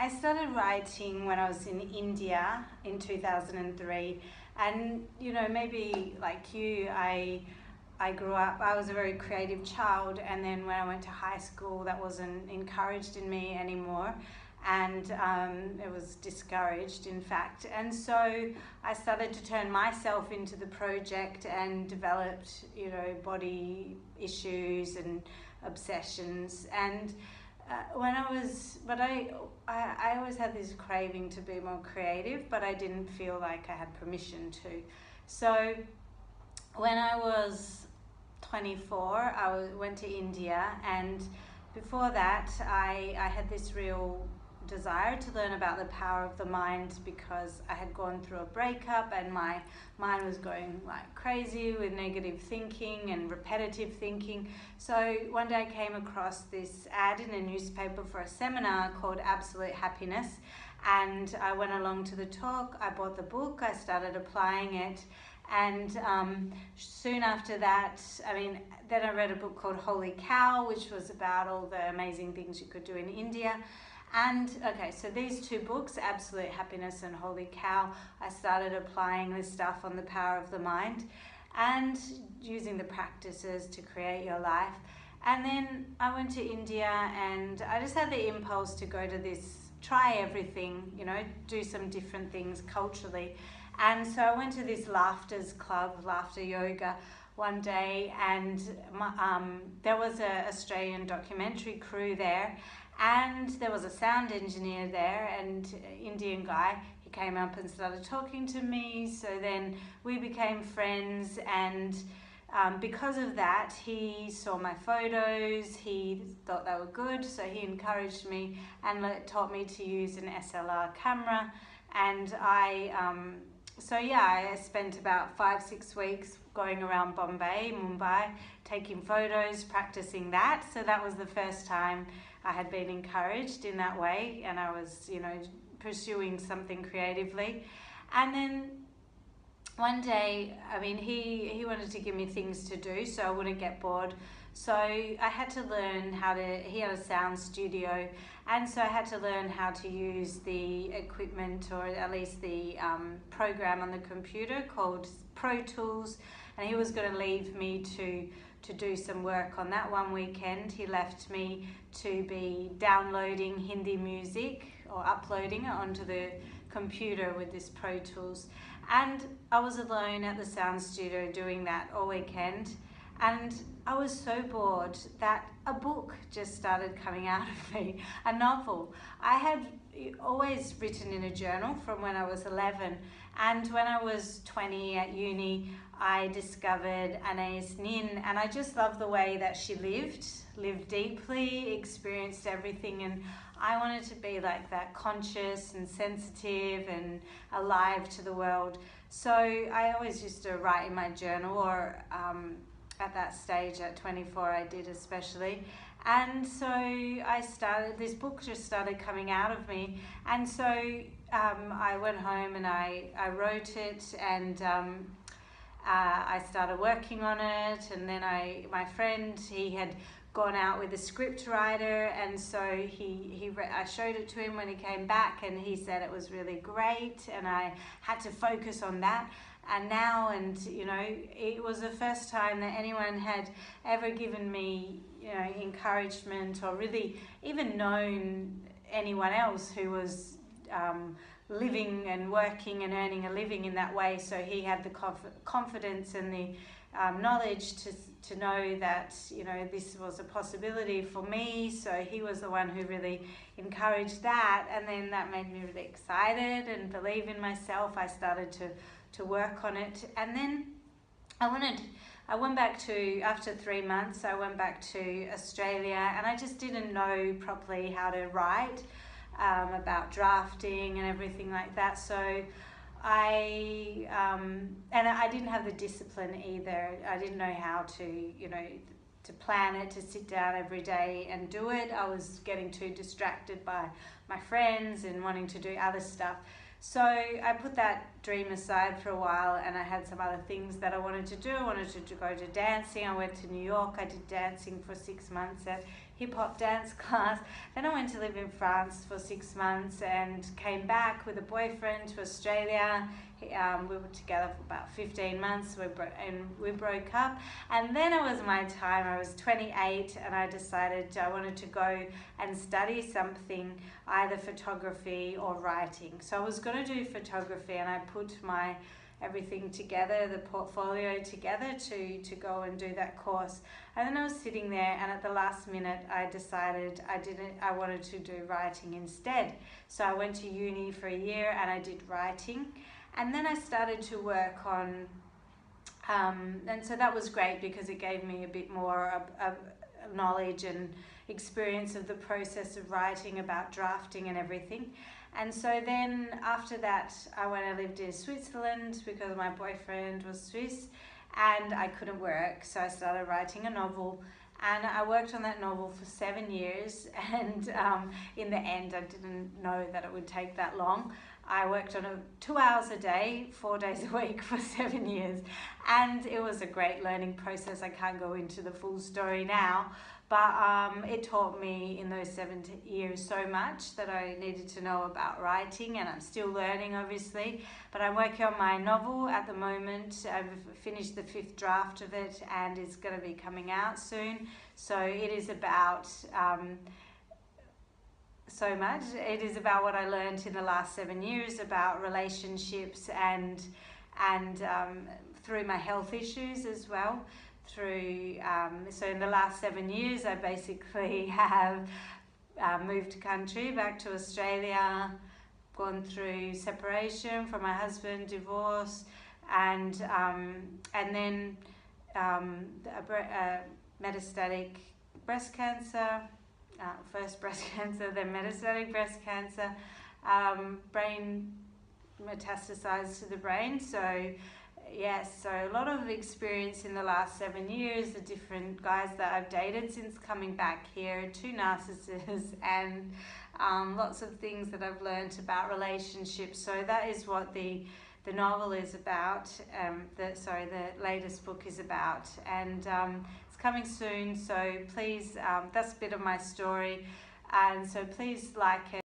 I started writing when I was in India in 2003, and maybe like you, I grew up, I was a very creative child, and then when I went to high school, that wasn't encouraged in me anymore, and it was discouraged, in fact. And so I started to turn myself into the project and developed, body issues and obsessions. And I always had this craving to be more creative, but I didn't feel like I had permission to. So when I was 24, went to India, and before that, I had this real desire to learn about the power of the mind, because I had gone through a breakup and my mind was going like crazy with negative thinking and repetitive thinking. So one day I came across this ad in a newspaper for a seminar called Absolute Happiness, and I went along to the talk. I bought the book, I started applying it, and soon after that, then I read a book called Holy Cow, which was about all the amazing things you could do in India. And okay, so these two books, Absolute Happiness and Holy Cow, I started applying this stuff on the power of the mind and using the practices to create your life. And then I went to India, and I just had the impulse to go to this, try everything, do some different things culturally. And so I went to this Laughter's Club, Laughter Yoga, one day, and there was an Australian documentary crew there, and there was a sound engineer there, and Indian guy. He came up and started talking to me, so then we became friends, and because of that, he saw my photos, he thought they were good, so he encouraged me and taught me to use an SLR camera. And I spent about 5-6 weeks going around Bombay, Mumbai, taking photos, practicing that. So that was the first time I had been encouraged in that way, and I was, pursuing something creatively. And then one day, he wanted to give me things to do so I wouldn't get bored. So I had to learn he had a sound studio, and so I had to learn how to use the equipment, or at least the program on the computer called Pro Tools, and he was going to leave me to do some work on that one weekend. He left me to be downloading Hindi music or uploading it onto the computer with this Pro Tools. And I was alone at the sound studio doing that all weekend. And I was so bored that a book just started coming out of me, a novel. I had always written in a journal from when I was 11, and when I was 20 at uni, I discovered Anais Nin, and I just loved the way that she lived deeply, experienced everything, and I wanted to be like that, conscious and sensitive and alive to the world. So I always used to write in my journal, or at that stage at 24 I did especially. And so this book just started coming out of me, and so I went home and I wrote it, and I started working on it. And then my friend, he had gone out with a script writer, and so I showed it to him when he came back, and he said it was really great, and I had to focus on that. And now, it was the first time that anyone had ever given me, encouragement, or really even known anyone else who was living and working and earning a living in that way. So he had the confidence and the knowledge to know that, this was a possibility for me. So he was the one who really encouraged that, and then that made me really excited and believe in myself. I started to work on it, and then I went back to, after 3 months, I went back to Australia, and I just didn't know properly how to write about drafting and everything like that. So I didn't have the discipline either. I didn't know how to plan it, to sit down every day and do it. I was getting too distracted by my friends and wanting to do other stuff. So I put that dream aside for a while, and I had some other things that I wanted to do. I wanted to go to dancing. I went to New York. I did dancing for 6 months at hip hop dance class. Then I went to live in France for 6 months and came back with a boyfriend to Australia. We were together for about 15 months. We broke up, and then it was my time. I was 28, and I decided I wanted to go and study something, either photography or writing. So I was going to do photography, and I put my everything together, the portfolio together to go and do that course. And then I was sitting there, and at the last minute I decided I wanted to do writing instead. So I went to uni for a year and I did writing, and then I started to work on and so that was great because it gave me a bit more of knowledge and experience of the process of writing, about drafting and everything. And so then after that, I went and lived in Switzerland because my boyfriend was Swiss and I couldn't work. So I started writing a novel, and I worked on that novel for 7 years. And in the end, I didn't know that it would take that long. I worked on it 2 hours a day, 4 days a week for 7 years. And it was a great learning process. I can't go into the full story now, but it taught me in those 7 years so much that I needed to know about writing, and I'm still learning, obviously. But I'm working on my novel at the moment. I've finished the 5th draft of it, and it's going to be coming out soon. So it is about so much. It is about what I learned in the last 7 years about relationships and through my health issues as well. So in the last 7 years, I basically have moved country back to Australia, gone through separation from my husband, divorce, and then metastatic breast cancer. First breast cancer, then metastatic breast cancer, brain metastasized to the brain. So yes, so a lot of experience in the last 7 years, the different guys that I've dated since coming back here, 2 narcissists, and lots of things that I've learned about relationships. So that is what the novel is about, the latest book is about, and it's coming soon. So please, that's a bit of my story, and so please like it.